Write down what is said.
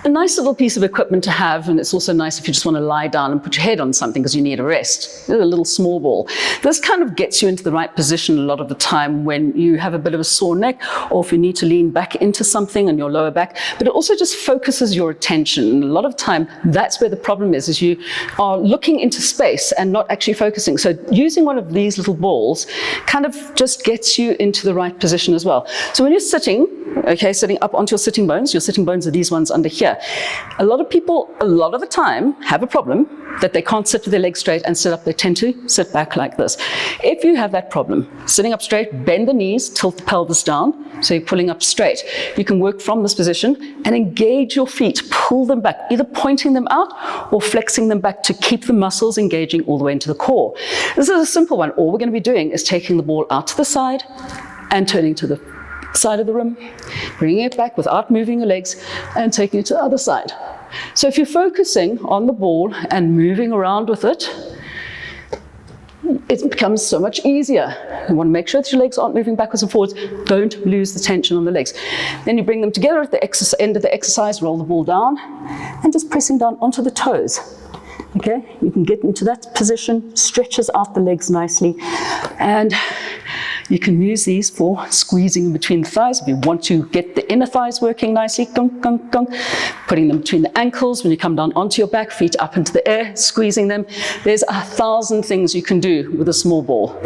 a nice little piece of equipment to have, and it's also nice if you just want to lie down and put your head on something because you need a rest. A little small ball. This kind of gets you into the right position a lot of the time when you have a bit of a sore neck, or if you need to lean back into something in your lower back, but it also just focuses your attention. And a lot of the time, that's where the problem is you are looking into space and not actually focusing. So using one of these little balls kind of just gets you into the right position as well. So when you're sitting, okay, sitting up onto your sitting bones are these ones under here. A lot of people, a lot of the time, have a problem that they can't sit with their legs straight and sit up. They tend to sit back like this. If you have that problem, sitting up straight, bend the knees, tilt the pelvis down, so you're pulling up straight. You can work from this position and engage your feet, pull them back, either pointing them out or flexing them back to keep the muscles engaging all the way into the core. This is a simple one. All we're going to be doing is taking the ball out to the side and turning to the side of the room, bringing it back without moving your legs and taking it to the other side. So if you're focusing on the ball and moving around with it, it becomes so much easier. You want to make sure that your legs aren't moving backwards and forwards. Don't lose the tension on the legs. Then you bring them together at the end of the exercise, roll the ball down, and just pressing down onto the toes. Okay, you can get into that position, stretches out the legs nicely, and you can use these for squeezing in between the thighs. If you want to get the inner thighs working nicely, putting them between the ankles when you come down onto your back, feet up into the air, squeezing them. There's 1,000 things you can do with a small ball.